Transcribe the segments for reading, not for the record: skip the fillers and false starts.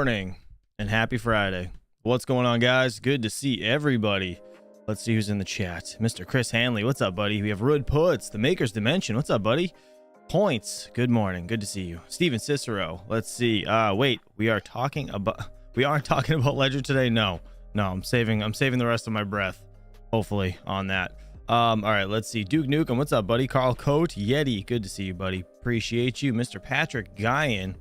morning and happy Friday. What's going on, guys? Good to see everybody. Let's see who's in the chat. Mr. Chris Hanley, what's up, buddy? We have Rud Puts, the Maker's Dimension. What's up, buddy? Points, good morning. Good to see you. Steven Cicero, let's see. Wait, we aren't talking about Ledger today. No, I'm saving the rest of my breath, hopefully, on that. All right, let's see. Duke Nukem, what's up, buddy? Carl Coate, Yeti, good to see you, buddy. Appreciate you. Mr. Patrick Guyan,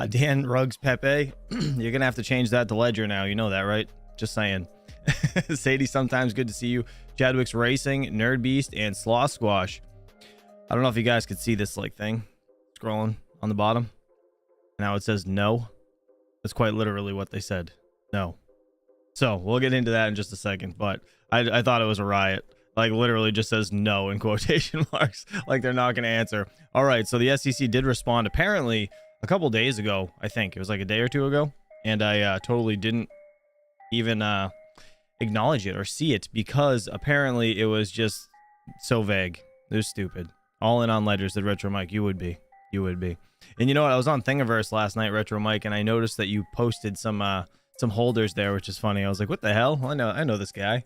Dan Ruggs Pepe, you're gonna have to change that to Ledger now. You know that, right? Just saying. Sadie, sometimes good to see you. Chadwick's Racing, Nerd Beast, and Sloth Squash. I don't know if you guys could see this like thing scrolling on the bottom. Now it says no. That's quite literally what they said. No. So we'll get into that in just a second, but I thought it was a riot. Like literally just says no in quotation marks, like they're not going to answer. All right, so the SEC did respond apparently a couple days ago. I think it was like a day or two ago, and I totally didn't even acknowledge it or see it because apparently it was just so vague. It was stupid. All in on Ledger, said Retro Mike. You would be. And you know what? I was on Thingiverse last night, Retro Mike, and I noticed that you posted some holders there, which is funny. I was like, what the hell? I know this guy.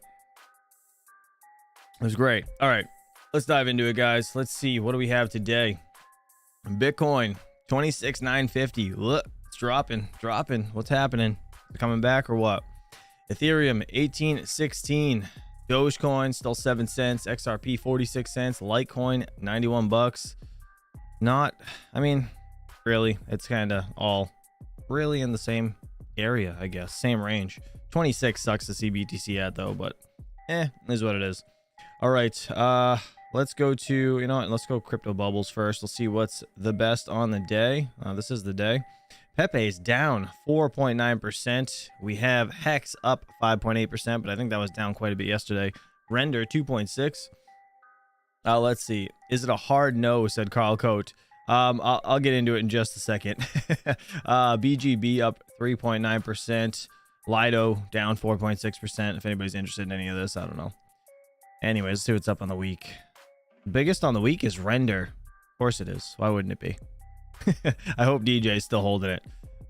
It was great. All right, let's dive into it, guys. Let's see, what do we have today? Bitcoin 26,950. Look, it's dropping. What's happening? Is it coming back or what? Ethereum 1816. Dogecoin still 7 cents. XRP 46 cents. Litecoin 91 bucks. Not, I mean, really, it's kind of all really in the same area, I guess. Same range. 26 sucks to see BTC at though, but is what it is. All right, let's go to, you know what, let's go crypto bubbles first. Let's see what's the best on the day. This is the day. Pepe is down 4.9%. We have Hex up 5.8%, but I think that was down quite a bit yesterday. Render 2.6. Let's see. Is it a hard no, said Carl Coate. I'll get into it in just a second. BGB up 3.9%. Lido down 4.6%. If anybody's interested in any of this, I don't know. Anyways, let's see what's up on the week. Biggest on the week is Render. Of course it is. Why wouldn't it be? I hope DJ is still holding it.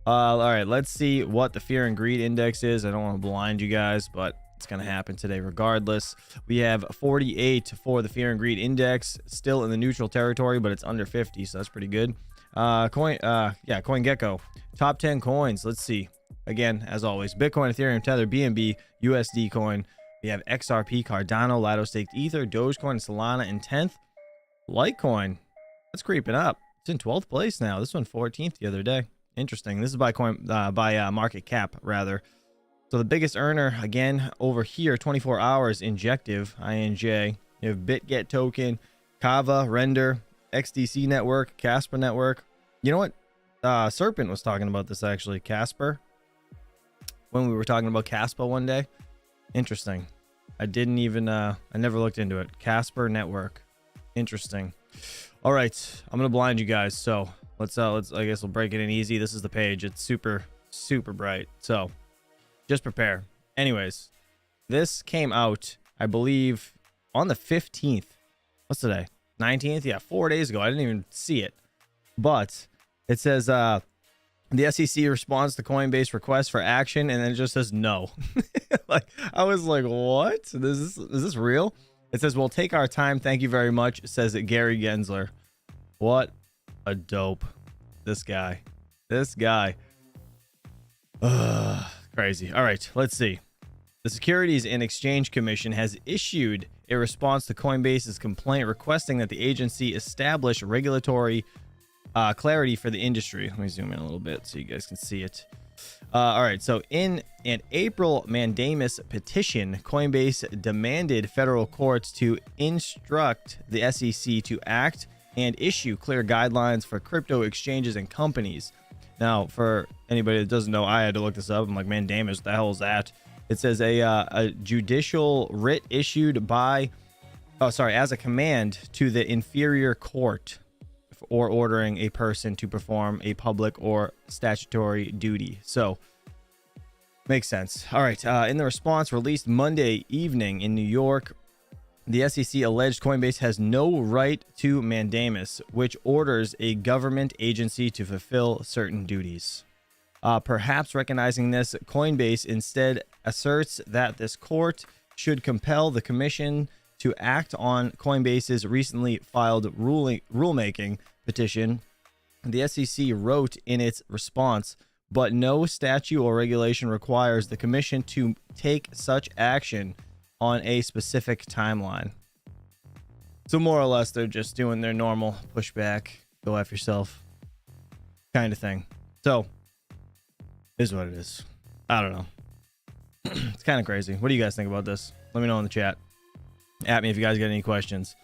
All right, let's see what the fear and greed index is. I don't want to blind you guys, but it's going to happen today regardless. We have 48 for the fear and greed index, still in the neutral territory, but it's under 50, so that's pretty good. CoinGecko, top 10 coins. Let's see. Again, as always, Bitcoin, Ethereum, Tether, BNB, USD Coin. We have XRP, Cardano, Lido Staked Ether, Dogecoin, Solana in 10th. Litecoin, that's creeping up. It's in 12th place now. This one 14th the other day. Interesting. This is by market cap rather. So the biggest earner again over here, 24 hours, Injective, INJ. You have BitGet token, Kava, Render, XDC network, Casper network. You know what? Serpent was talking about this actually. Casper. When we were talking about Caspa one day. Interesting. I didn't even I never looked into it. Casper network. Interesting. All right, I'm gonna blind you guys. So let's I guess we'll break it in easy. This is the page. It's super bright. So just prepare. Anyways, this came out, I believe, on the 15th. What's today? 19th? Yeah, 4 days ago. I didn't even see it. But it says the SEC responds to Coinbase request for action, and then it just says no. Like I was like, what? Is this real? It says, we'll take our time. Thank you very much, says Gary Gensler. What a dope. This guy. Crazy. All right, let's see. The Securities and Exchange Commission has issued a response to Coinbase's complaint requesting that the agency establish regulatory clarity for the industry. Let me zoom in a little bit so you guys can see it. All right, so in an April mandamus petition, Coinbase demanded federal courts to instruct the SEC to act and issue clear guidelines for crypto exchanges and companies. Now, for anybody that doesn't know, I had to look this up. I'm like, mandamus, what the hell is that? It says a judicial writ issued by, as a command to the inferior court or ordering a person to perform a public or statutory duty. So makes sense. All right. In the response released Monday evening in New York, the SEC alleged Coinbase has no right to mandamus, which orders a government agency to fulfill certain duties. Perhaps recognizing this, Coinbase instead asserts that this court should compel the commission to act on Coinbase's recently filed rulemaking petition. The SEC wrote in its response, but no statute or regulation requires the commission to take such action on a specific timeline. So more or less, they're just doing their normal pushback, go F yourself kind of thing. So, is what it is. I don't know. It's kind of crazy. What do you guys think about this? Let me know in the chat. At me if you guys got any questions.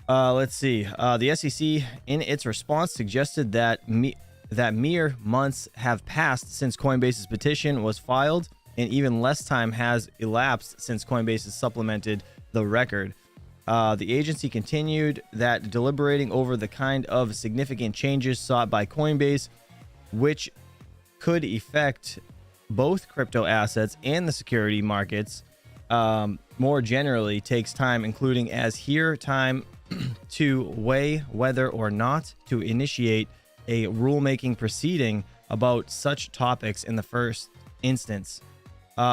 Let's see. The SEC, in its response, suggested that mere months have passed since Coinbase's petition was filed, and even less time has elapsed since Coinbase has supplemented the record. The agency continued that deliberating over the kind of significant changes sought by Coinbase, which could affect both crypto assets and the security markets, more generally takes time, including as here time to weigh whether or not to initiate a rulemaking proceeding about such topics in the first instance.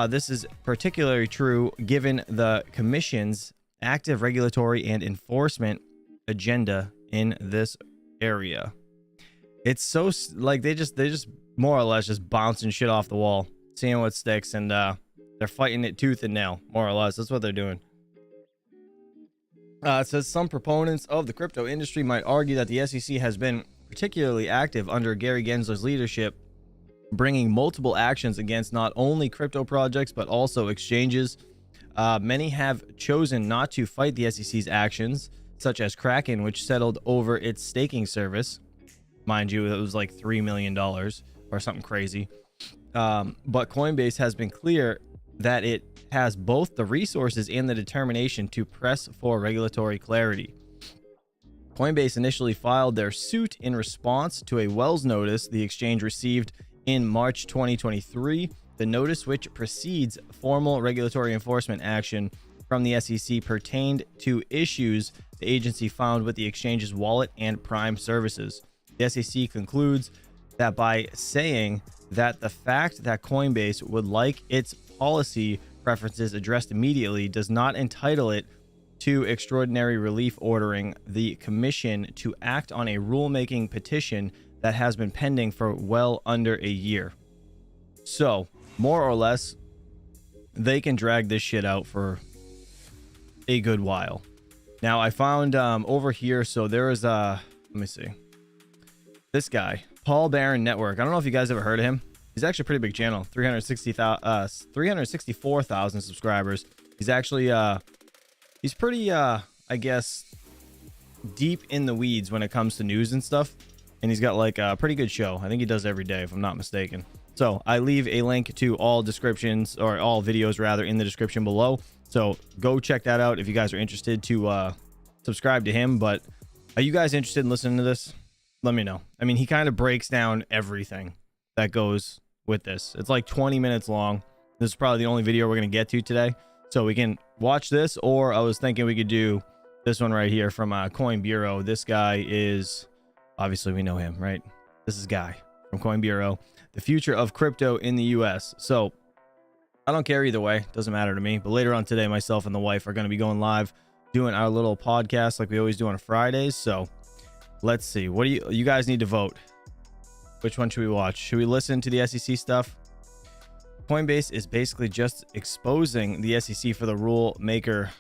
This is particularly true given the Commission's active regulatory and enforcement agenda in this area. It's so like they just more or less just bouncing shit off the wall, seeing what sticks, and they're fighting it tooth and nail, more or less. That's what they're doing. It says some proponents of the crypto industry might argue that the SEC has been particularly active under Gary Gensler's leadership, bringing multiple actions against not only crypto projects but also exchanges. Many have chosen not to fight the SEC's actions, such as Kraken, which settled over its staking service. Mind you, it was like $3 million or something crazy. But Coinbase has been clear that it has both the resources and the determination to press for regulatory clarity. Coinbase initially filed their suit in response to a Wells notice the exchange received in March 2023. The notice, which precedes formal regulatory enforcement action from the SEC, pertained to issues the agency found with the exchange's wallet and Prime services. The SEC concludes that by saying that the fact that Coinbase would like its policy preferences addressed immediately does not entitle it to extraordinary relief, ordering the commission to act on a rulemaking petition that has been pending for well under a year. So, more or less, they can drag this shit out for a good while. Now, I found over here, so there is let me see. This guy, Paul Barron Network. I don't know if you guys ever heard of him. He's actually a pretty big channel, 364,000 subscribers. He's actually he's pretty I guess deep in the weeds when it comes to news and stuff, and he's got like a pretty good show. I think he does every day, if I'm not mistaken. So I leave a link to all descriptions, or all videos rather, in the description below, so go check that out if you guys are interested to subscribe to him. But are you guys interested in listening to this? Let me know. I mean, he kind of breaks down everything that goes with this. It's like 20 minutes long. This is probably the only video we're going to get to today, so we can watch this, or I was thinking we could do this one right here from Coin Bureau. This guy is, obviously we know him, right? This is Guy from Coin Bureau, the future of crypto in the US. So I don't care either way, doesn't matter to me. But later on today, myself and the wife are going to be going live doing our little podcast like we always do on Fridays. So let's see, what do you guys need to vote? Which one should we watch? Should we listen to the SEC stuff? Coinbase is basically just exposing the SEC for the rule maker.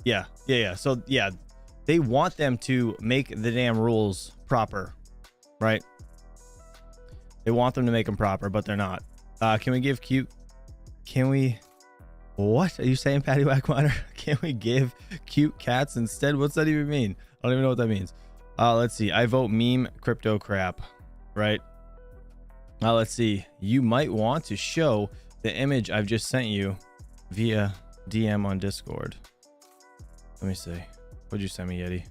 Yeah. So yeah, they want them to make the damn rules proper, right? They want them to make them proper, but they're not. Can we give cute? Can we? What are you saying, Patty Wackminer? Can we give cute cats instead? What's that even mean? I don't even know what that means. Let's see. I vote meme crypto crap, right? Let's see. You might want to show the image I've just sent you via DM on Discord. Let me see. What'd you send me, Yeti?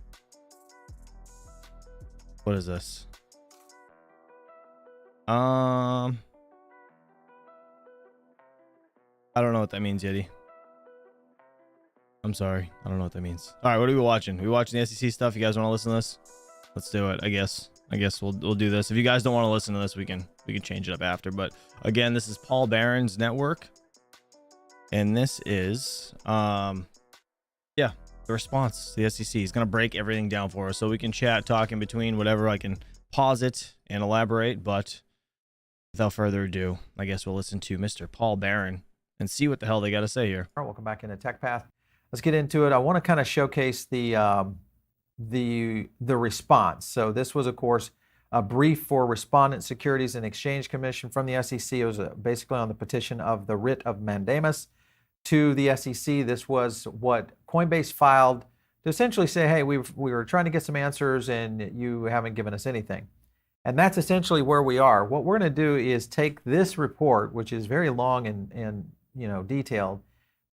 What is this? I don't know what that means, Yeti. I'm sorry. I don't know what that means. All right, what are we watching? We watching the SEC stuff? You guys want to listen to this? Let's do it, I guess. I guess we'll do this. If you guys don't want to listen to this, we can change it up after. But again, this is Paul Barron's network, and this is yeah, the response to the SEC. He's gonna break everything down for us, so we can chat, talk in between, whatever. I can pause it and elaborate, but without further ado, I guess we'll listen to Mr. Paul Barron and see what the hell they got to say here. All right, welcome back into Tech Path. Let's get into it. I want to kind of showcase the response. So this was, of course, a brief for respondent Securities and Exchange Commission from the SEC. It was basically on the petition of the writ of mandamus to the SEC. This was what Coinbase filed to essentially say, hey, we were trying to get some answers and you haven't given us anything. And that's essentially where we are. What we're going to do is take this report, which is very long and detailed,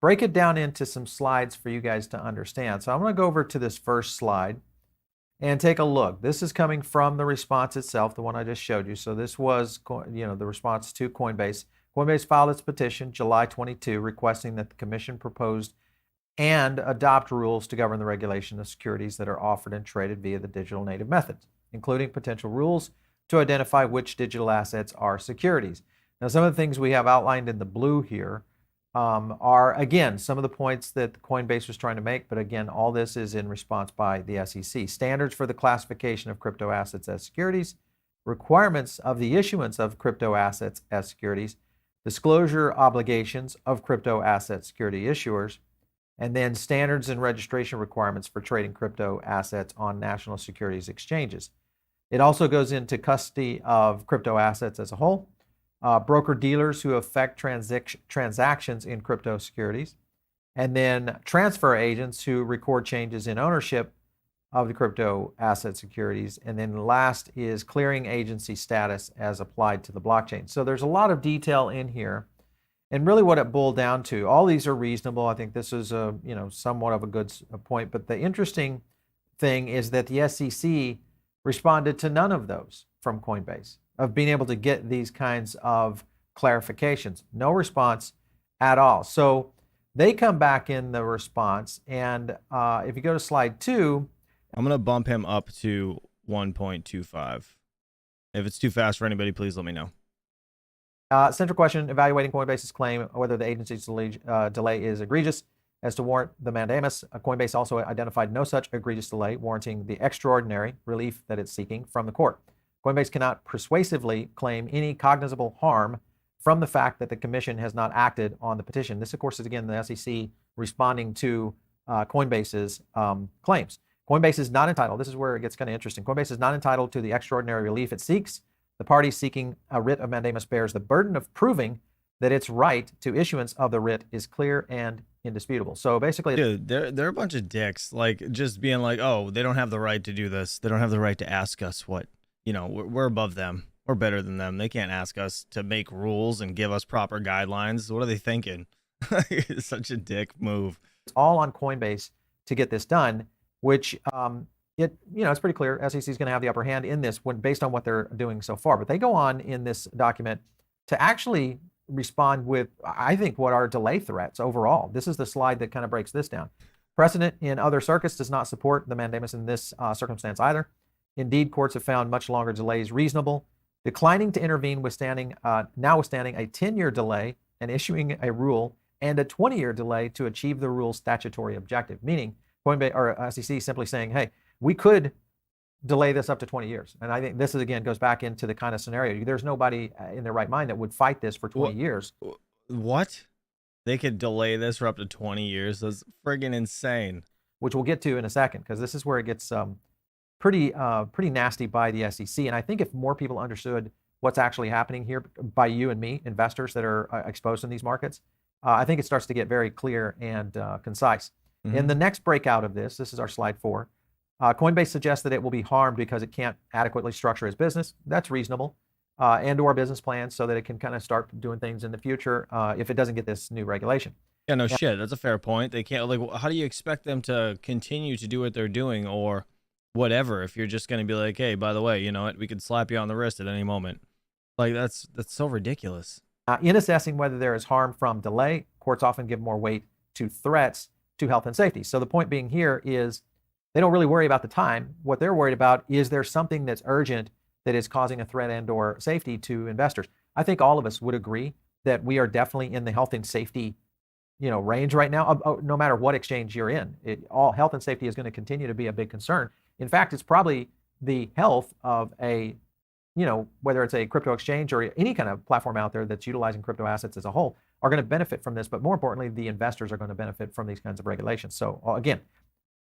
break it down into some slides for you guys to understand. So I'm going to go over to this first slide and take a look. This is coming from the response itself, the one I just showed you. So this was, the response to Coinbase. Coinbase filed its petition July 22, requesting that the commission proposed and adopt rules to govern the regulation of securities that are offered and traded via the digital native methods, including potential rules to identify which digital assets are securities. Now, some of the things we have outlined in the blue here are, again, some of the points that Coinbase was trying to make, but again, all this is in response by the SEC. Standards for the classification of crypto assets as securities, requirements of the issuance of crypto assets as securities, disclosure obligations of crypto asset security issuers, and then standards and registration requirements for trading crypto assets on national securities exchanges. It also goes into custody of crypto assets as a whole, broker-dealers who effect transactions in crypto securities, and then transfer agents who record changes in ownership of the crypto asset securities, and then last is clearing agency status as applied to the blockchain. So there's a lot of detail in here, and really what it boiled down to, all these are reasonable. I think this is a somewhat of a good point, but the interesting thing is that the SEC responded to none of those from Coinbase, of being able to get these kinds of clarifications. No response at all. So they come back in the response, and if you go to slide 2, I'm going to bump him up to 1.25. If it's too fast for anybody, please let me know. Central question, evaluating Coinbase's claim whether the agency's delay is egregious as to warrant the mandamus. Coinbase also identified no such egregious delay warranting the extraordinary relief that it's seeking from the court. Coinbase cannot persuasively claim any cognizable harm from the fact that the commission has not acted on the petition. This, of course, is again the SEC responding to Coinbase's claims. Coinbase is not entitled, this is where it gets kind of interesting, Coinbase is not entitled to the extraordinary relief it seeks. The party seeking a writ of mandamus bears the burden of proving that its right to issuance of the writ is clear and indisputable. So basically, dude, they're a bunch of dicks, like just being like, oh, they don't have the right to do this. They don't have the right to ask us what, we're above them. We're better than them. They can't ask us to make rules and give us proper guidelines. What are they thinking? It's such a dick move. It's all on Coinbase to get this done, which it's pretty clear SEC is going to have the upper hand in this based on what they're doing so far. But they go on in this document to actually respond with, I think, what are delay threats overall. This is the slide that kind of breaks this down. Precedent in other circuits does not support the mandamus in this circumstance either. Indeed, courts have found much longer delays reasonable, declining to intervene notwithstanding a 10-year delay and issuing a rule and a 20-year delay to achieve the rule's statutory objective, meaning Coinbase or SEC simply saying, hey, we could delay this up to 20 years. And I think this is, again, goes back into the kind of scenario. There's nobody in their right mind that would fight this for 20 years. What? They could delay this for up to 20 years? That's friggin' insane. Which we'll get to in a second, because this is where it gets pretty nasty by the SEC. And I think if more people understood what's actually happening here by you and me, investors that are exposed in these markets, I think it starts to get very clear and concise. Mm-hmm. In the next breakout of this is our slide 4. Coinbase suggests that it will be harmed because it can't adequately structure its business. That's reasonable. And or business plans so that it can kind of start doing things in the future if it doesn't get this new regulation. Yeah, no shit. That's a fair point. They can't, like, how do you expect them to continue to do what they're doing or whatever if you're just going to be like, hey, by the way, you know what? We could slap you on the wrist at any moment. Like, that's so ridiculous. In assessing whether there is harm from delay, courts often give more weight to threats to health and safety. So the point being here is they don't really worry about the time. What they're worried about is there something that's urgent that is causing a threat and or safety to investors. I think all of us would agree that we are definitely in the health and safety range right now, no matter what exchange you're in. All health and safety is going to continue to be a big concern. In fact, it's probably the health of a, whether it's a crypto exchange or any kind of platform out there that's utilizing crypto assets as a whole, are going to benefit from this. But more importantly, the investors are going to benefit from these kinds of regulations. So again,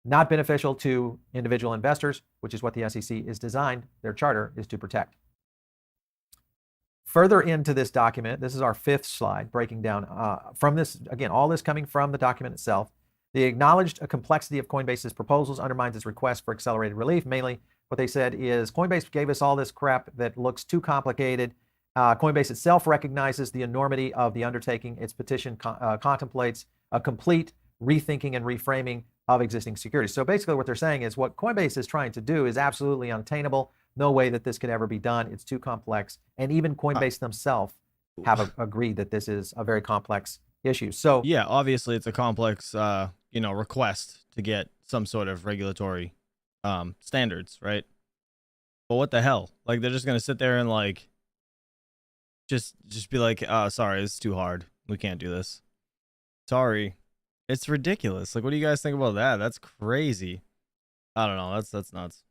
not beneficial to individual investors, which is what the SEC is designed, their charter is to protect. Further into this document, this is our 5th slide, breaking down from this, again, all this coming from the document itself. They acknowledged a complexity of Coinbase's proposals undermines its request for accelerated relief. Mainly, what they said is Coinbase gave us all this crap that looks too complicated. Coinbase itself recognizes the enormity of the undertaking. Its petition contemplates a complete rethinking and reframing of existing securities. So basically what they're saying is what Coinbase is trying to do is absolutely unattainable. No way that this could ever be done. It's too complex. And even Coinbase themselves have agreed that this is a very complex issue. So yeah, obviously it's a complex, request to get some sort of regulatory standards, right? But what the hell? Like they're just gonna sit there and like just be like, sorry, it's too hard. We can't do this. Sorry. It's ridiculous. Like, what do you guys think about that? That's crazy. I don't know. That's nuts.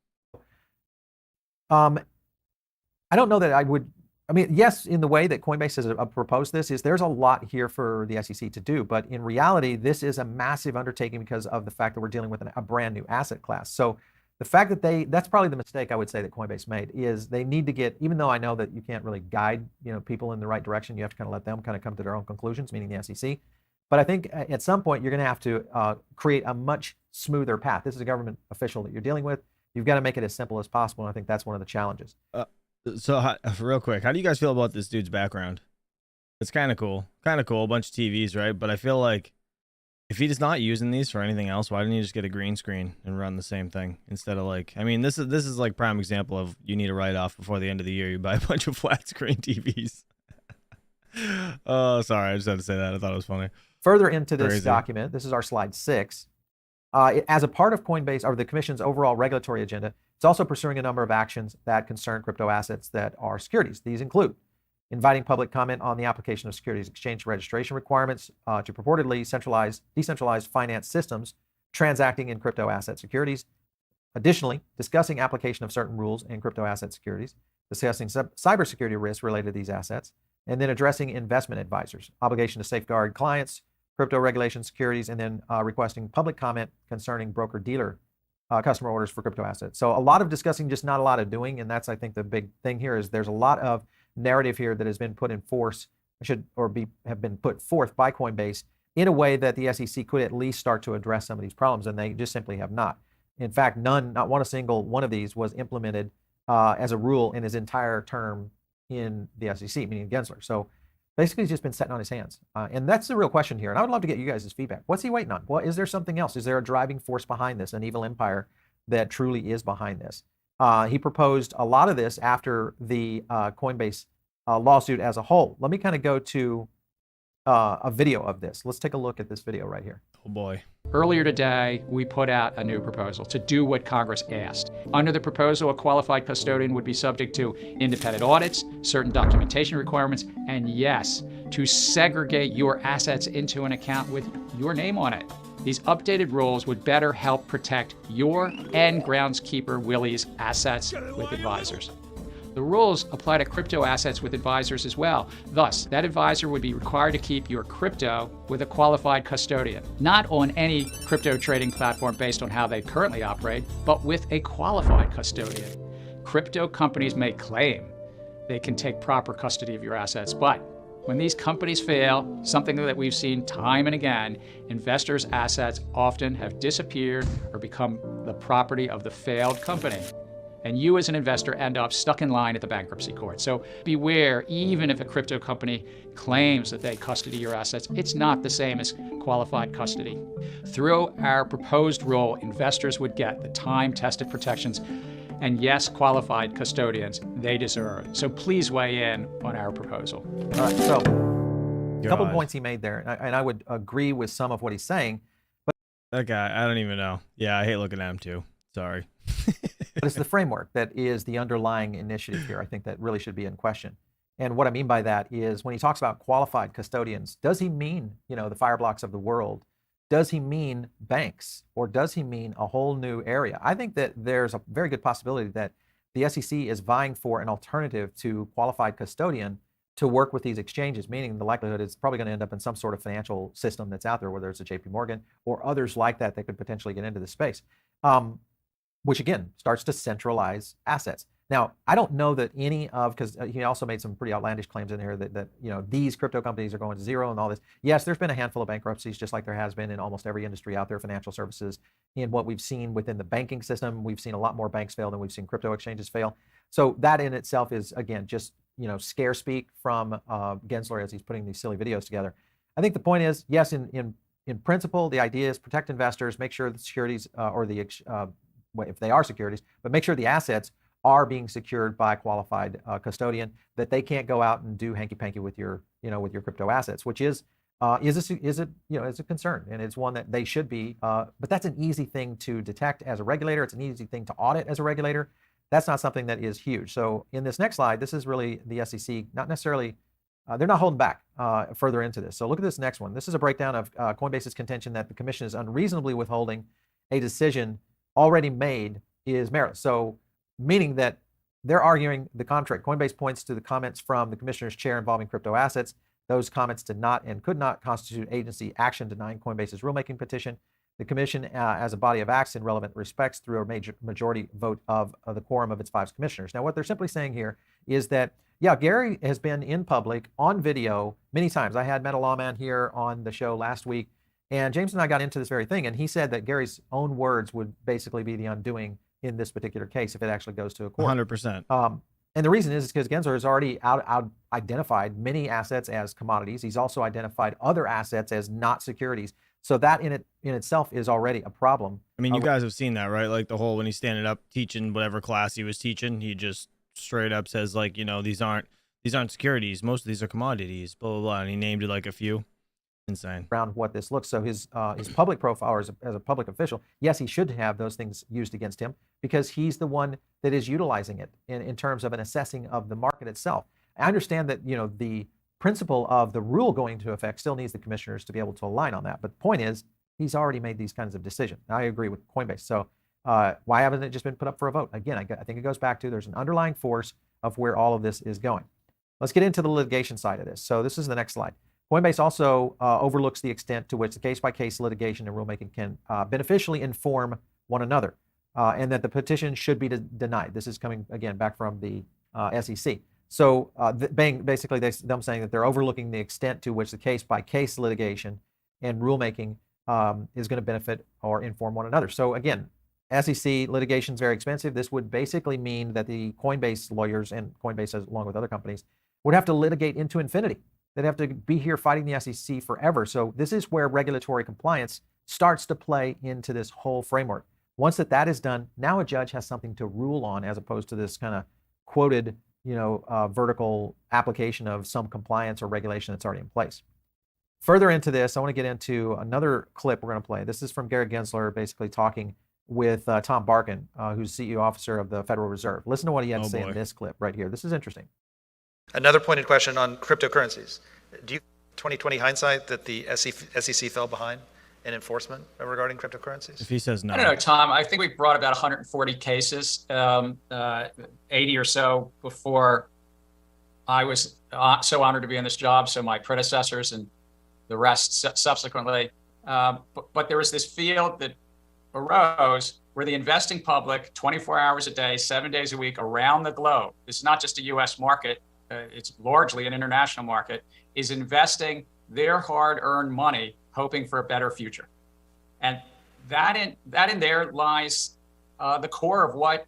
I don't know that I would. I mean, yes, in the way that Coinbase has proposed this, there's a lot here for the SEC to do. But in reality, this is a massive undertaking because of the fact that we're dealing with a brand new asset class. So the fact that that's probably the mistake I would say that Coinbase made is they need to get, even though I know that you can't really guide people in the right direction, you have to kind of let them kind of come to their own conclusions, meaning the SEC. But I think at some point you're going to have to create a much smoother path. This is a government official that you're dealing with. You've got to make it as simple as possible. And I think that's one of the challenges. So real quick, how do you guys feel about this dude's background? It's kind of cool. Kind of cool. A bunch of TVs, right? But I feel like if he's not using these for anything else, why didn't he just get a green screen and run the same thing instead of like, I mean, this is like prime example of you need a write-off before the end of the year. You buy a bunch of flat screen TVs. Oh, sorry. I just had to say that. I thought it was funny. Further into this document, this is our slide 6. As a part of Coinbase or the Commission's overall regulatory agenda, it's also pursuing a number of actions that concern crypto assets that are securities. These include inviting public comment on the application of Securities Exchange registration requirements to purportedly decentralized finance systems transacting in crypto asset securities. Additionally, discussing application of certain rules in crypto asset securities, discussing cybersecurity risks related to these assets, and then addressing investment advisors, obligation to safeguard clients, crypto regulation securities, and then requesting public comment concerning broker-dealer customer orders for crypto assets. So a lot of discussing, just not a lot of doing, and that's, I think, the big thing here is there's a lot of narrative here that has been put in force, have been put forth by Coinbase in a way that the SEC could at least start to address some of these problems, and they just simply have not. In fact, not a single one of these was implemented as a rule in his entire term in the SEC, meaning Gensler. So basically, he's just been sitting on his hands. And that's the real question here. And I would love to get you guys' feedback. What's he waiting on? Well, is there something else? Is there a driving force behind this, an evil empire that truly is behind this? He proposed a lot of this after the Coinbase lawsuit as a whole. Let me kind of go to a video of this. Let's take a look at this video right here. Oh boy. Earlier today, we put out a new proposal to do what Congress asked. Under the proposal, a qualified custodian would be subject to independent audits, certain documentation requirements, and yes, to segregate your assets into an account with your name on it. These updated rules would better help protect your and groundskeeper Willie's assets with advisors. The rules apply to crypto assets with advisors as well. Thus, that advisor would be required to keep your crypto with a qualified custodian, not on any crypto trading platform based on how they currently operate, but with a qualified custodian. Crypto companies may claim they can take proper custody of your assets, but when these companies fail, something that we've seen time and again, investors' assets often have disappeared or become the property of the failed company. And you as an investor end up stuck in line at the bankruptcy court. So beware, even if a crypto company claims that they custody your assets, it's not the same as qualified custody. Through our proposed rule, investors would get the time-tested protections and yes, qualified custodians they deserve. So please weigh in on our proposal. All right, so a couple points he made there, and I would agree with some of what he's saying. That guy, I don't even know. Yeah, I hate looking at him too. Sorry. But it's the framework that is the underlying initiative here. I think that really should be in question. And what I mean by that is when he talks about qualified custodians, does he mean, the Fireblocks of the world? Does he mean banks, or does he mean a whole new area? I think that there's a very good possibility that the SEC is vying for an alternative to qualified custodian to work with these exchanges, meaning the likelihood is probably going to end up in some sort of financial system that's out there, whether it's a JP Morgan or others like that that could potentially get into this space, which again starts to centralize assets. Now, I don't know that any of, because he also made some pretty outlandish claims in here that these crypto companies are going to zero and all this. Yes, there's been a handful of bankruptcies, just like there has been in almost every industry out there, financial services. In what we've seen within the banking system, we've seen a lot more banks fail than we've seen crypto exchanges fail. So that in itself is, again, just scare speak from Gensler as he's putting these silly videos together. I think the point is, yes, in principle, the idea is protect investors, make sure the securities if they are securities, but make sure the assets are being secured by a qualified custodian, that they can't go out and do hanky-panky with your crypto assets, which is a concern, and it's one that they should be. But that's an easy thing to detect as a regulator. It's an easy thing to audit as a regulator. That's not something that is huge. So in this next slide, this is really the SEC, not necessarily, they're not holding back further into this. So look at this next one. This is a breakdown of Coinbase's contention that the commission is unreasonably withholding a decision already made is meritless. So meaning that they're arguing the contrary. Coinbase points to the comments from the commissioner's chair involving crypto assets. Those comments did not and could not constitute agency action denying Coinbase's rulemaking petition. The commission, as a body of acts in relevant respects, through a majority vote of the quorum of its 5 commissioners. Now, what they're simply saying here is that, yeah, Gary has been in public on video many times. I had Meta Lawman here on the show last week, and James and I got into this very thing, and he said that Gary's own words would basically be the undoing in this particular case if it actually goes to a court. 100%. And the reason is because Gensler has already identified many assets as commodities. He's also identified other assets as not securities. So that in itself is already a problem. I mean, you guys have seen that, right? Like the whole, when he's standing up teaching whatever class he was teaching, he just straight up says like, these aren't securities. Most of these are commodities, blah, blah, blah. And he named it like a few. Insane. Around what this looks. So his public profile, or as a public official, yes, he should have those things used against him because he's the one that is utilizing it in terms of an assessing of the market itself. I understand that the principle of the rule going into effect still needs the commissioners to be able to align on that. But the point is, he's already made these kinds of decisions. I agree with Coinbase. So why hasn't it just been put up for a vote? Again, I think it goes back to there's an underlying force of where all of this is going. Let's get into the litigation side of this. So this is the next slide. Coinbase also overlooks the extent to which the case-by-case litigation and rulemaking can beneficially inform one another, and that the petition should be denied. This is coming, again, back from the SEC. So basically, them saying that they're overlooking the extent to which the case-by-case litigation and rulemaking is going to benefit or inform one another. So again, SEC litigation is very expensive. This would basically mean that the Coinbase lawyers, and Coinbase along with other companies, would have to litigate into infinity. They'd have to be here fighting the SEC forever. So this is where regulatory compliance starts to play into this whole framework. Once that is done, now a judge has something to rule on, as opposed to this kind of quoted, vertical application of some compliance or regulation that's already in place. Further into this, I want to get into another clip we're going to play. This is from Gary Gensler, basically talking with Tom Barkin, who's CEO officer of the Federal Reserve. Listen to what he had to say in this clip right here. This is interesting. Another pointed question on cryptocurrencies. Do you 2020 hindsight that the SEC fell behind in enforcement regarding cryptocurrencies? If he says no. I don't know, Tom. I think we brought about 140 cases, 80 or so before I was so honored to be in this job. So my predecessors and the rest subsequently. But there was this field that arose where the investing public, 24 hours a day, 7 days a week around the globe, this is not just a U.S. market, it's largely an international market, is investing their hard-earned money hoping for a better future. And that in there lies the core of what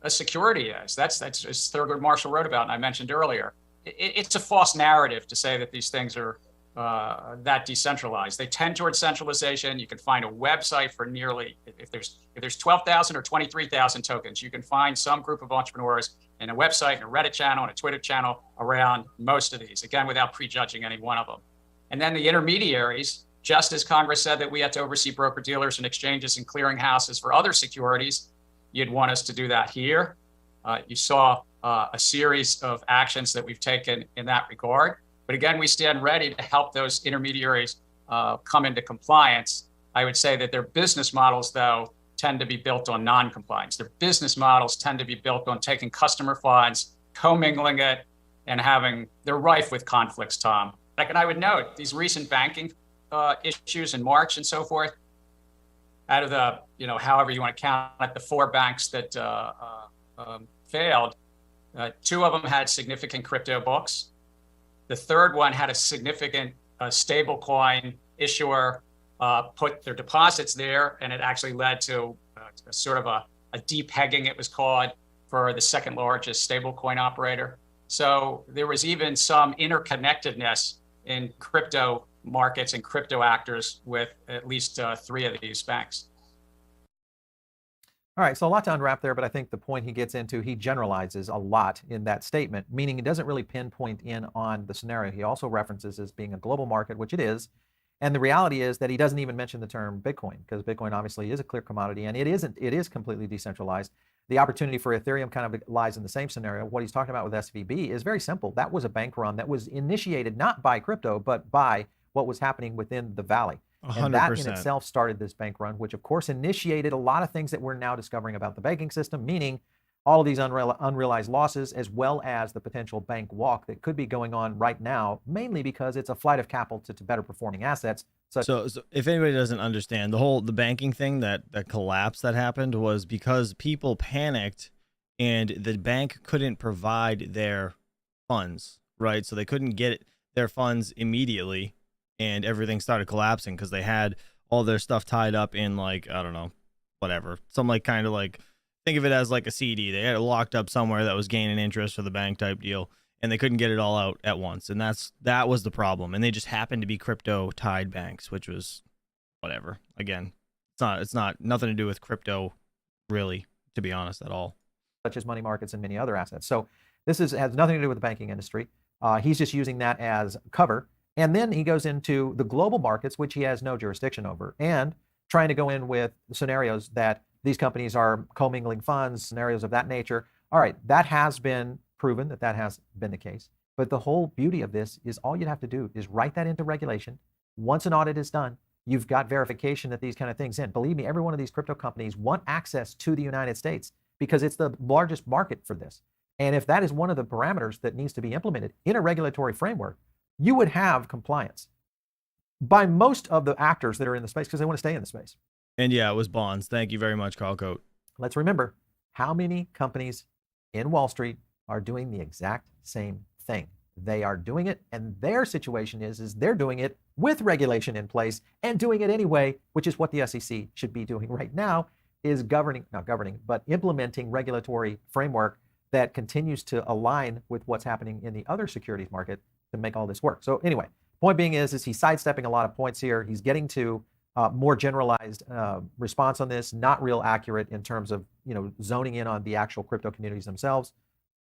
a security is. That's as Thurgood Marshall wrote about and I mentioned earlier. It's a false narrative to say that these things are that decentralized. They tend towards centralization. You can find a website for nearly, if there's 12,000 or 23,000 tokens, you can find some group of entrepreneurs in a website, and a Reddit channel, and a Twitter channel around most of these, again, without prejudging any one of them. And then the intermediaries just as Congress said that we had to oversee broker-dealers and exchanges and clearinghouses for other securities, you'd want us to do that here. You saw a series of actions that we've taken in that regard. But again, we stand ready to help those intermediaries come into compliance. I would say that their business models, though, tend to be built on non-compliance. Their business models tend to be built on taking customer funds, commingling it, and they're rife with conflicts, Tom. And I would note these recent banking issues in March and so forth, out of the, however you want to count it, the 4 banks that failed, 2 of them had significant crypto books. The third one had a significant stablecoin issuer put their deposits there, and it actually led to sort of a depegging, it was called, for the second largest stablecoin operator. So there was even some interconnectedness in crypto markets and crypto actors with at least 3 of these banks. All right, so a lot to unwrap there, but I think the point he gets into, he generalizes a lot in that statement, meaning he doesn't really pinpoint in on the scenario. He also references as being a global market, which it is. And the reality is that he doesn't even mention the term Bitcoin, because Bitcoin obviously is a clear commodity, and it is completely decentralized. The opportunity for Ethereum kind of lies in the same scenario. What he's talking about with SVB is very simple. That was a bank run that was initiated not by crypto, but by what was happening within the valley. 100%. And that in itself started this bank run, which of course initiated a lot of things that we're now discovering about the banking system, meaning all of these unrealized losses, as well as the potential bank walk that could be going on right now, mainly because it's a flight of capital to better performing assets. So if anybody doesn't understand, the banking thing, that collapse that happened was because people panicked and the bank couldn't provide their funds, right? So they couldn't get their funds immediately, and everything started collapsing because they had all their stuff tied up in, like, I don't know, whatever. Some kind of think of it as like a CD. They had it locked up somewhere that was gaining interest for the bank type deal, and they couldn't get it all out at once. And that was the problem. And they just happened to be crypto tied banks, which was whatever. Again, it's not nothing to do with crypto, really, to be honest, at all. Such as money markets and many other assets. So this has nothing to do with the banking industry. He's just using that as cover. And then he goes into the global markets, which he has no jurisdiction over, and trying to go in with scenarios that these companies are commingling funds, scenarios of that nature. All right, that has been proven that has been the case. But the whole beauty of this is all you'd have to do is write that into regulation. Once an audit is done, you've got verification that these kind of things in. Believe me, every one of these crypto companies want access to the United States because it's the largest market for this. And if that is one of the parameters that needs to be implemented in a regulatory framework, you would have compliance by most of the actors that are in the space because they want to stay in the space. And yeah, it was bonds. Thank you very much, Carl Coate. Let's remember how many companies in Wall Street are doing the exact same thing. They are doing it, and their situation is they're doing it with regulation in place and doing it anyway, which is what the SEC should be doing right now, is implementing regulatory framework that continues to align with what's happening in the other securities market to make all this work. So anyway, point being is he's sidestepping a lot of points here. He's getting to more generalized response on this, not real accurate in terms of zoning in on the actual crypto communities themselves.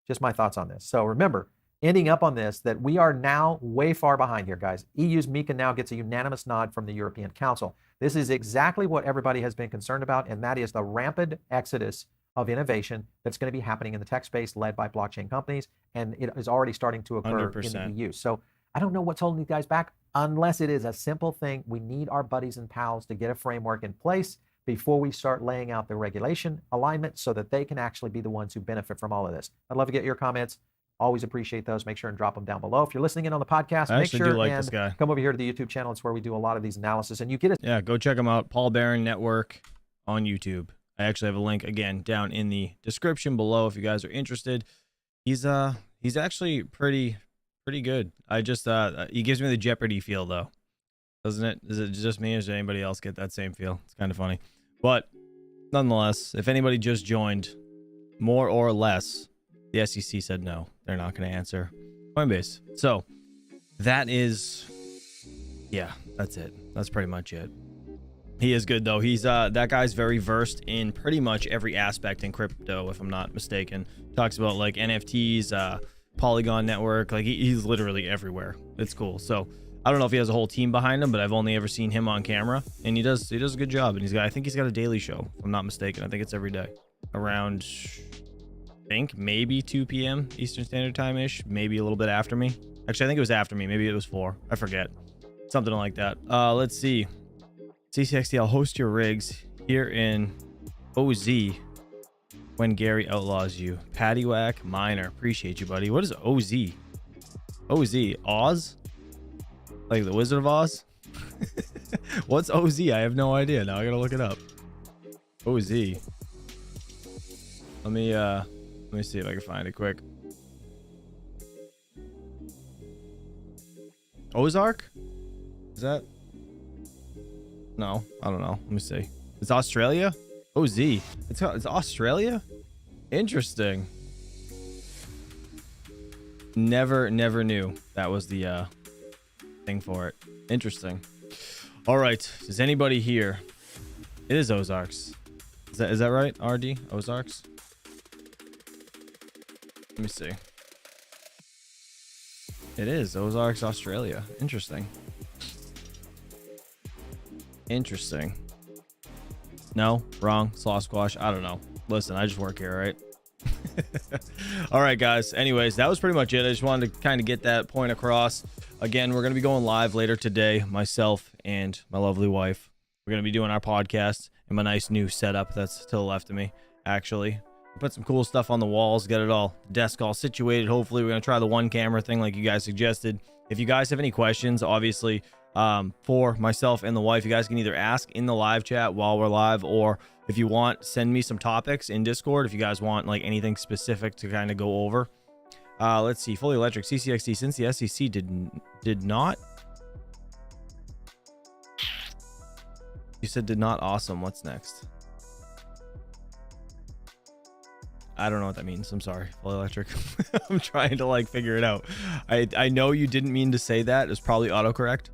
Just my thoughts on this. So remember, ending up on this, that we are now way far behind here, guys. EU's MiCA now gets a unanimous nod from the European Council. This is exactly what everybody has been concerned about, and that is the rampant exodus of innovation that's going to be happening in the tech space led by blockchain companies, and it is already starting to occur 100%. in the EU. So I don't know what's holding these guys back, unless it is a simple thing. We need our buddies and pals to get a framework in place before we start laying out the regulation alignment so that they can actually be the ones who benefit from all of this. I'd love to get your comments. Always appreciate those. Make sure and drop them down below. If you're listening in on the podcast, make sure and come over here to the YouTube channel. It's where we do a lot of these analysis, and you get it. Yeah, go check them out. Paul Barron Network on YouTube. I actually have a link again down in the description below if you guys are interested. He's actually pretty good. I just he gives me the Jeopardy feel though, doesn't it? Is it just me or does anybody else get that same feel? It's kind of funny, but nonetheless, if anybody just joined, more or less, the SEC said no, they're not going to answer Coinbase. So that is, yeah, that's it. That's pretty much it. He is good though. He's that guy's very versed in pretty much every aspect in crypto, if I'm not mistaken. Talks about like NFTs, Polygon network, like he's literally everywhere. It's cool. So I don't know if he has a whole team behind him, but I've only ever seen him on camera, and he does a good job. And I think he's got a daily show, if I'm not mistaken. I think it's every day around, I think maybe 2 p.m. Eastern Standard Time ish, maybe a little bit after me. Actually, I think it was after me. Maybe it was 4. I forget. Something like that. Let's see. CCXD, I'll host your rigs here in OZ when Gary outlaws you. Paddywhack Miner. Appreciate you, buddy. What is OZ? OZ? Oz? Like the Wizard of Oz? What's OZ? I have no idea. Now I gotta look it up. OZ. Let me see if I can find it quick. Ozark? Is that? No, I don't know. Let me see. It's Australia? OZ. It's Australia? Interesting. Never knew that was the thing for it. Interesting. All right. Is anybody here? It is Ozarks. Is that right? RD? Ozarks? Let me see. It is Ozarks, Australia. Interesting. Interesting. No, wrong. Slaw Squash. I don't know. Listen, I just work here, right? All right, guys. Anyways, that was pretty much it. I just wanted to kind of get that point across. Again, we're going to be going live later today, myself and my lovely wife. We're going to be doing our podcast in my nice new setup that's to the left of me, actually. Put some cool stuff on the walls, get it all, desk all situated. Hopefully, we're going to try the one camera thing like you guys suggested. If you guys have any questions, obviously, for myself and the wife, you guys can either ask in the live chat while we're live, or if you want, send me some topics in Discord if you guys want like anything specific to kind of go over. Let's see. Fully electric CCXD, since the SEC did not. You said did not. Awesome. What's next? I don't know what that means. I'm sorry. Fully electric. I'm trying to like figure it out. I know you didn't mean to say that. It's probably autocorrect.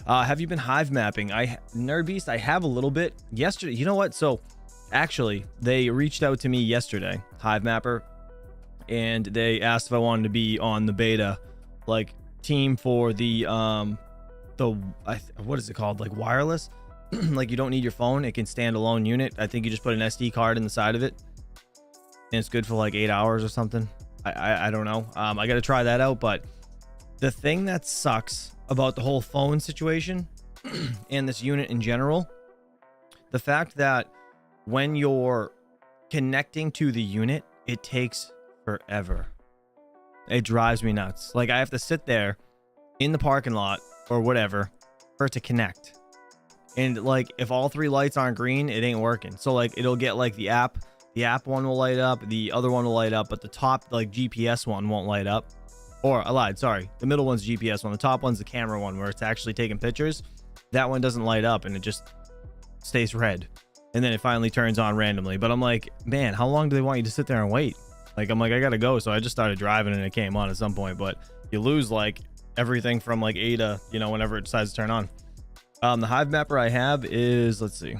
Have you been hive mapping? NerdBeast, I have a little bit. Yesterday, you know what? So actually, they reached out to me yesterday, Hive Mapper, and they asked if I wanted to be on the beta like team for the what is it called? Like wireless? Like you don't need your phone. It can stand alone unit. I think you just put an SD card in the side of it, and it's good for like 8 hours or something. I don't know. I got to try that out. But the thing that sucks about the whole phone situation and this unit in general, the fact that when you're connecting to the unit, it takes forever. It drives me nuts. Like I have to sit there in the parking lot or whatever for it to connect. And like if all 3 lights aren't green, it ain't working. So like it'll get like the app one will light up, the other one will light up, but the top like GPS one won't light up. Or I lied, sorry. The middle one's GPS one. The top one's the camera one where it's actually taking pictures. That one doesn't light up and it just stays red. And then it finally turns on randomly. But I'm like, man, how long do they want you to sit there and wait? Like, I'm like, I gotta go. So I just started driving and it came on at some point. But you lose like everything from like A to, you know, whenever it decides to turn on. The Hive Mapper I have is, let's see.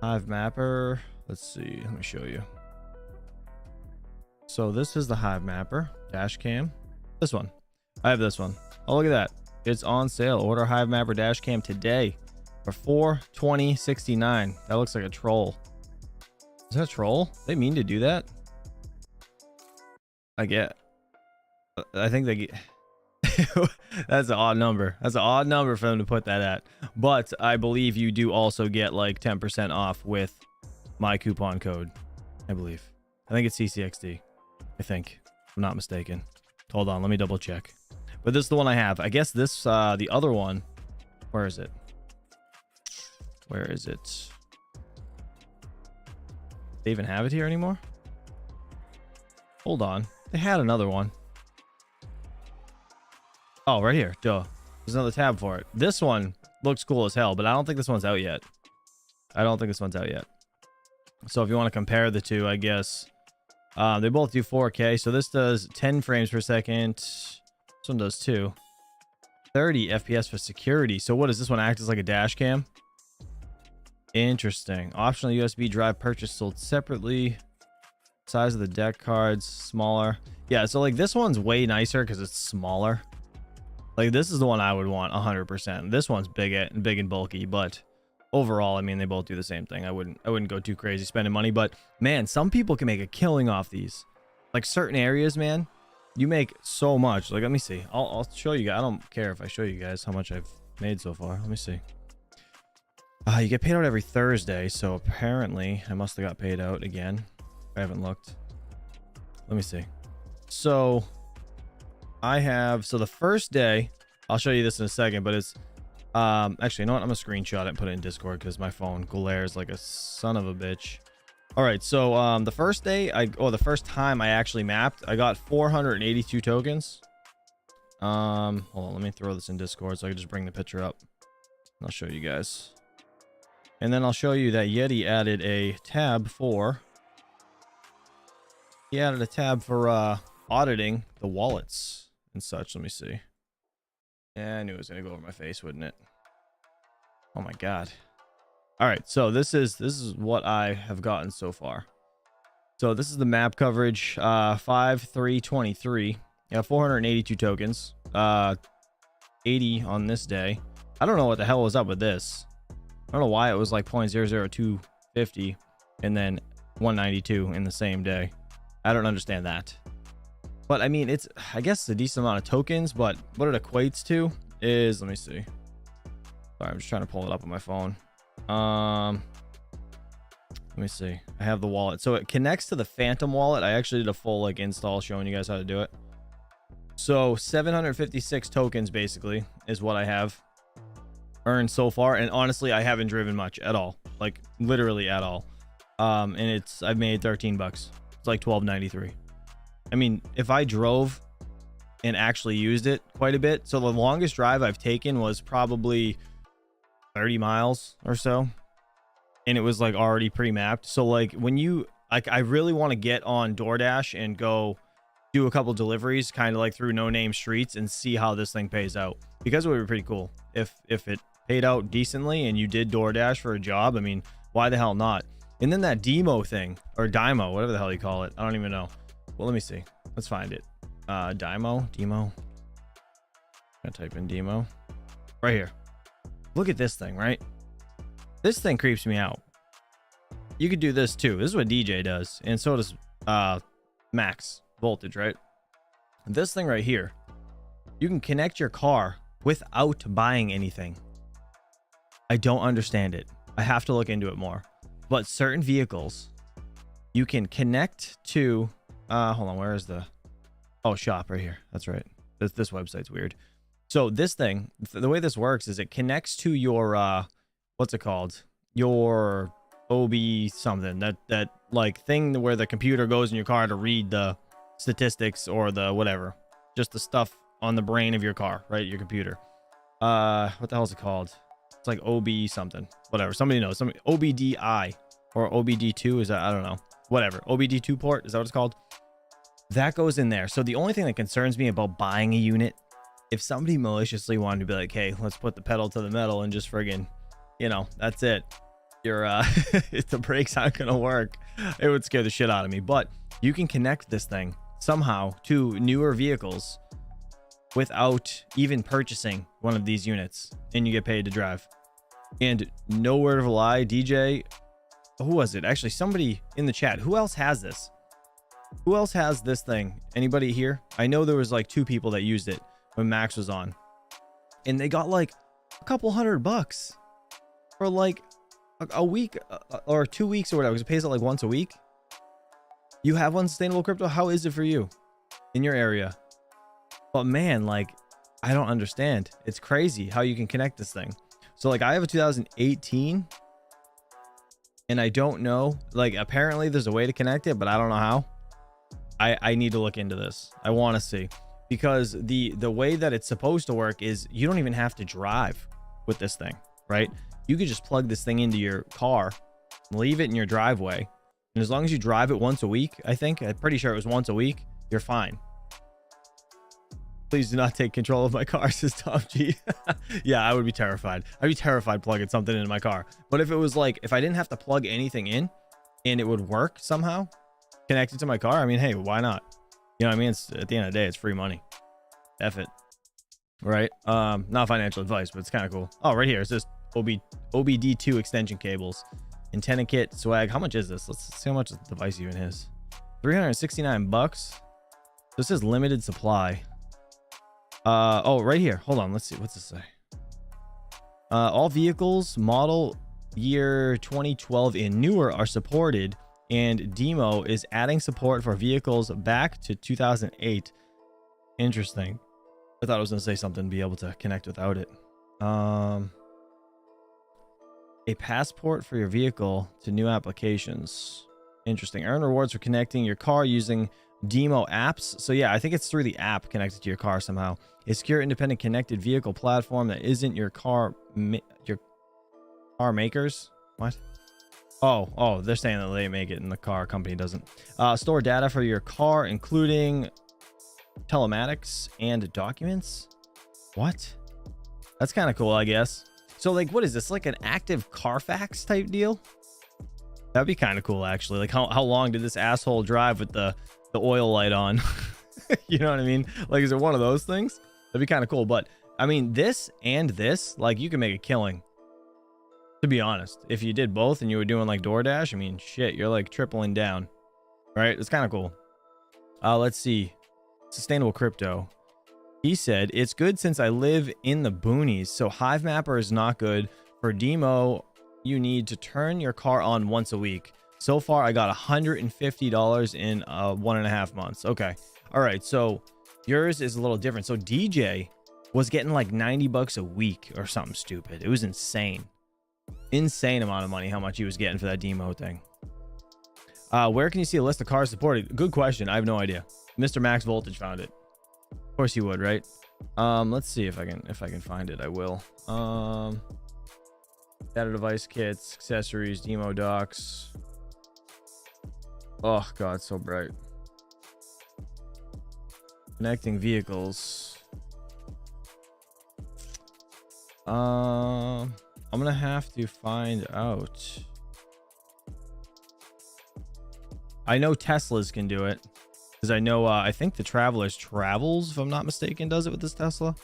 Hive Mapper. Let's see. Let me show you. So this is the Hive Mapper dash cam. This one. I have this one. Oh, look at that. It's on sale. Order Hive Mapper dash cam today for $420.69. That looks like a troll. Is that a troll? They mean to do that? I think they get. That's an odd number. That's an odd number for them to put that at. But I believe you do also get like 10% off with my coupon code. I believe. I think it's CCXD. I think. If I'm not mistaken. Hold on. Let me double check. But this is the one I have. I guess this, the other one. Where is it? Where is it? They even have it here anymore? Hold on. They had another one. Oh, right here. Duh. There's another tab for it. This one looks cool as hell, but I don't think this one's out yet. I don't think this one's out yet. So if you want to compare the two, I guess. They both do 4K. So this does 10 frames per second. This one does 2. 30 FPS for security. So what does this one act as, like a dash cam? Interesting. Optional USB drive purchase sold separately. Size of the deck cards smaller. Yeah, so like this one's way nicer because it's smaller. Like this is the one I would want 100%. This one's big and bulky, but overall, I mean, they both do the same thing. I wouldn't go too crazy spending money, but man, some people can make a killing off these. Like certain areas, man, you make so much. Like, let me see. I'll show you guys. I don't care if I show you guys how much I've made so far. Let me see. You get paid out every Thursday, so apparently I must have got paid out again. I haven't looked. Let me see. So I have, so the first day, I'll show you this in a second, but it's actually, you know what, I'm gonna screenshot it and put it in Discord because my phone glares like a son of a bitch. All right, so the first day the first time I actually mapped, I got 482 tokens. Hold on, let me throw this in Discord so I can just bring the picture up. I'll show you guys. And then I'll show you that Yeti added a tab for auditing the wallets and such. Let me see. Yeah, I knew it was gonna go over my face, wouldn't it? Oh my god. All right, so this is what I have gotten so far. So this is the map coverage, 5/3/23. Yeah, 482 tokens. 80 on this day. I don't know what the hell was up with this. I don't know why it was like 0.00250 and then 192 in the same day. I don't understand that. But I mean, it's, I guess, a decent amount of tokens, but what it equates to is, let me see. Sorry, I'm just trying to pull it up on my phone. Let me see. I have the wallet. So it connects to the Phantom wallet. I actually did a full like install showing you guys how to do it. So 756 tokens basically is what I have earned so far. And honestly, I haven't driven much at all. Like literally at all. And I've made 13 bucks. It's like 12.93. I mean, if I drove and actually used it quite a bit. So the longest drive I've taken was probably 30 miles or so. And it was like already pre-mapped. So like when you, like, I really want to get on DoorDash and go do a couple deliveries kind of like through no name streets and see how this thing pays out, because it would be pretty cool if it paid out decently and you did DoorDash for a job. I mean, why the hell not? And then that demo thing, or Dymo, whatever the hell you call it, I don't even know. Well, let me see. Let's find it. Demo. I'm gonna type in demo right here. Look at this thing, right? This thing creeps me out. You could do this too. This is what DJ does, and so does max voltage, right? This thing right here, you can connect your car without buying anything. I don't understand it. I have to look into it more. But certain vehicles, you can connect to. Hold on, where is the? Oh, shop right here. That's right. This website's weird. So this thing, the way this works is it connects to your what's it called? Your OB something, that like thing where the computer goes in your car to read the statistics or the whatever, just the stuff on the brain of your car, right? Your computer. What the hell is it called? It's like OB something, whatever. Somebody knows. Somebody, OBDI or OBD2 is that? I don't know. Whatever. OBD2 port, is that what it's called? That goes in there. So the only thing that concerns me about buying a unit, if somebody maliciously wanted to be like, hey, let's put the pedal to the metal and just friggin', you know, that's it. Your if the brakes aren't gonna work, it would scare the shit out of me. But you can connect this thing somehow to newer vehicles without even purchasing one of these units, and you get paid to drive. And no word of a lie, DJ, who was it? Actually, somebody in the chat. Who else has this? Who else has this thing? Anybody here? I know there was like 2 people that used it when Max was on, and they got like a couple $100 for like a week or 2 weeks or whatever, because it pays out like once a week. You have unsustainable crypto? How is it for you in your area? But man, like, I don't understand. It's crazy how you can connect this thing. So like I have a 2018 and I don't know, like apparently there's a way to connect it, but I don't know how. I need to look into this. I want to see, because the way that it's supposed to work is you don't even have to drive with this thing, right? You could just plug this thing into your car, leave it in your driveway, and as long as you drive it once a week, I'm pretty sure it was once a week, you're fine. Please do not take control of my car, says Tom G. Yeah, I would be terrified. I'd be terrified plugging something into my car. But if it was like, if I didn't have to plug anything in and it would work somehow, connected to my car, I mean, hey, why not? You know what I mean? It's, at the end of the day, it's free money. F it. Right? Not financial advice, but it's kind of cool. Oh, right here. It's just OBD2 extension cables. Antenna kit, swag. How much is this? Let's see how much the device even is. $369. This is limited supply. Oh, right here. Hold on. Let's see. What's this say? All vehicles model year 2012 and newer are supported, and Demo is adding support for vehicles back to 2008. Interesting. I thought I was going to say something, be able to connect without it. A passport for your vehicle to new applications. Interesting. Earn rewards for connecting your car using Demo apps. So yeah, I think it's through the app connected to your car somehow. A secure, independent, connected vehicle platform that isn't your car makers. What? Oh, they're saying that they make it and the car company doesn't. Store data for your car, including telematics and documents. What? That's kind of cool, I guess. So like, what is this? Like an active Carfax type deal? That'd be kind of cool, actually. Like, how long did this asshole drive with the oil light on? You know what I mean? Like, is it one of those things? That'd be kind of cool. But I mean, this and this, like, you can make a killing, to be honest. If you did both and you were doing like DoorDash, I mean, shit, you're like tripling down, right? It's kind of cool. Let's see. Sustainable crypto. He said, it's good since I live in the boonies, so Hive Mapper is not good. For Demo, you need to turn your car on once a week. So far, I got $150 in 1.5 months. Okay. All right. So yours is a little different. So DJ was getting like $90 a week or something stupid. It was insane. Insane amount of money how much he was getting for that Demo thing. Where can you see a list of cars supported? Good question. I have no idea. Mr. Max Voltage found it. Of course you would, right? Let's see if I can find it. I will. Data device kits, accessories, Demo docs. Oh god, so bright. Connecting vehicles. I'm gonna have to find out. I know Teslas can do it, because I know I think the Travelers Travels, if I'm not mistaken, does it with this Tesla.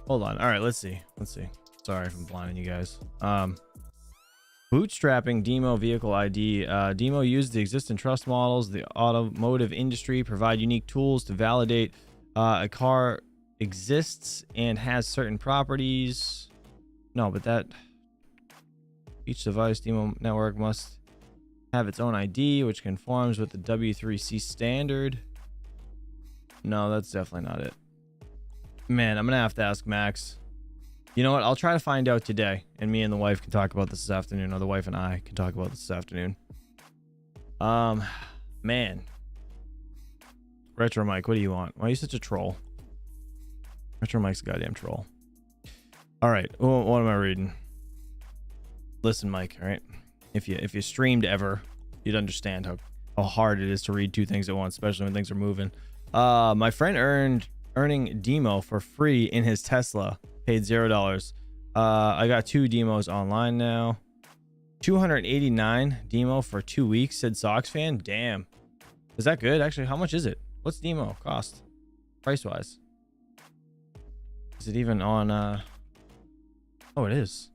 Hold on. All right, let's see. Sorry if I'm blinding you guys. Bootstrapping Demo vehicle ID. Demo used the existing trust models. The automotive industry provide unique tools to validate a car exists and has certain properties. No, but that each device Demo network must have its own ID, which conforms with the W3C standard. No, that's definitely not it. Man, I'm gonna have to ask Max. You know what? I'll try to find out today, and me and the wife can talk about this afternoon, or the wife and I can talk about this afternoon. Man. Retro Mike, what do you want? Why are you such a troll? Retro Mike's a goddamn troll. All right, what am I reading? Listen, Mike, all right? If you streamed ever, you'd understand how hard it is to read two things at once, especially when things are moving. My friend earning Demo for free in his Tesla, paid $0. I got 2 demos online now. 289 Demo for 2 weeks, said Sox fan. Damn, is that good? Actually, how much is it? What's Demo cost price wise? Is it even on oh, it is.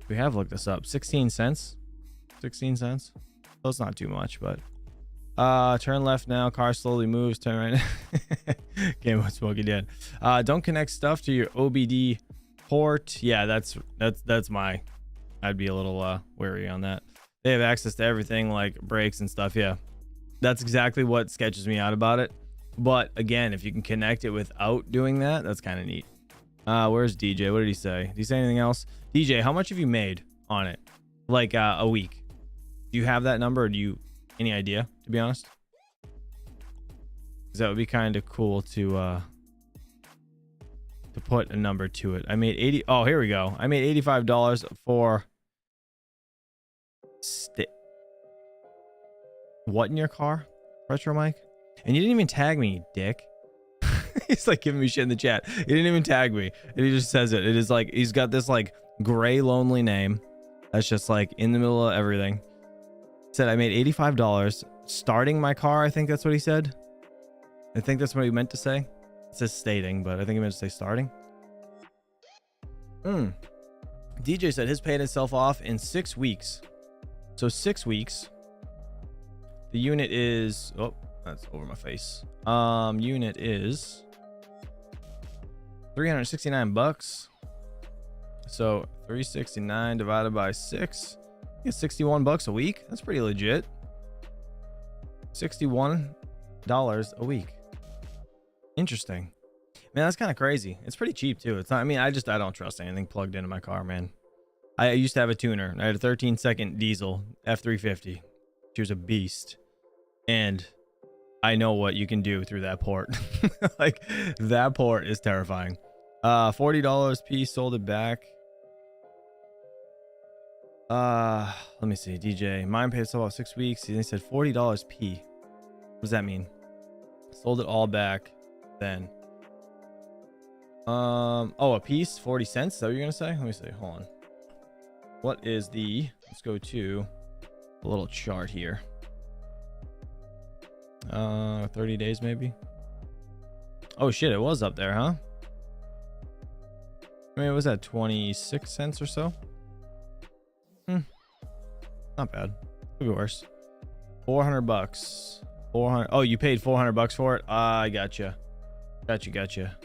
We have looked this up. 16 cents. 16 cents. So it's not too much, but turn left now. Car slowly moves. Turn right. Game of Smokey Dead. Don't connect stuff to your OBD port. Yeah, that's my. I'd be a little wary on that. They have access to everything like brakes and stuff. Yeah, that's exactly what sketches me out about it. But again, if you can connect it without doing that, that's kind of neat. Where's DJ? What did he say? Did he say anything else? DJ, how much have you made on it? Like a week? Do you have that number, or do you any idea, to be honest? Because that would be kind of cool to put a number to it. I made 80. Oh, here we go. I made $85 for what in your car, Retro Mike? And you didn't even tag me, dick. He's like giving me shit in the chat. He didn't even tag me. He just says it. It is like he's got this like gray lonely name that's just like in the middle of everything. Said I made $85 starting my car. I think that's what he said. I think that's what he meant to say. It says stating, but I think he meant to say starting. DJ said his paid itself off in 6 weeks. So 6 weeks. The unit is, oh, that's over my face. Unit is $369. So 369 divided by 6. You get $61 a week. That's pretty legit. $61 a week. Interesting. Man, that's kind of crazy. It's pretty cheap too. It's not, I mean, I don't trust anything plugged into my car, man. I used to have a tuner. I had a 13-second diesel F350. She was a beast. And I know what you can do through that port. Like, that port is terrifying. $40 piece, sold it back. Let me see. DJ, mine paid itself off 6 weeks. He said $40 p. What does that mean? Sold it all back then. Oh, a piece, 40 cents. Is that what you're gonna say? Let me see. Hold on. What is the, let's go to a little chart here. 30 days maybe. Oh shit, it was up there, huh? I mean, it was at 26 cents or so. Not bad. Could be worse. $400. 400. Oh, you paid $400 for it? I gotcha. Gotcha.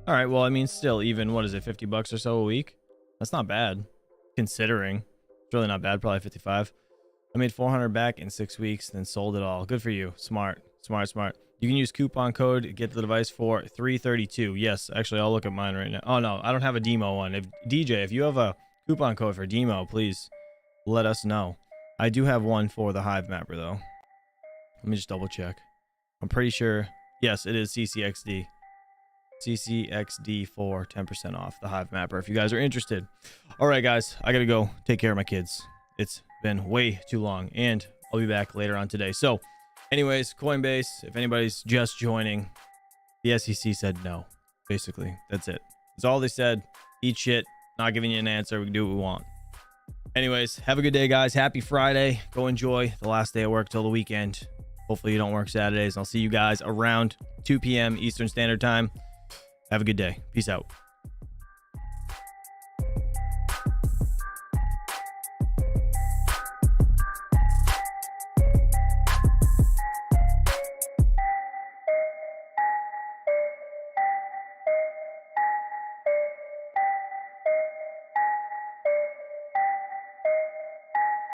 All right. Well, I mean, still, even what is it, $50 or so a week? That's not bad, considering. It's really not bad. Probably 55. I made $400 back in 6 weeks, then sold it all. Good for you. Smart. You can use coupon code to get the device for $332. Yes, actually, I'll look at mine right now. Oh no, I don't have a demo one. If you have a coupon code for demo, please let us know. I do have one for the Hive mapper though. Let me just double check. I'm pretty sure. Yes, it is CCXD. CCXD for 10% off the Hive mapper if you guys are interested. All right, guys, I gotta go take care of my kids. It's been way too long, and I'll be back later on today. So anyways, Coinbase, if anybody's just joining, the SEC said no. Basically, that's it. That's all they said. Eat shit. Not giving you an answer. We can do what we want. Anyways, have a good day, guys. Happy Friday. Go enjoy the last day of work till the weekend. Hopefully you don't work Saturdays. I'll see you guys around 2 p.m. Eastern Standard Time. Have a good day. Peace out.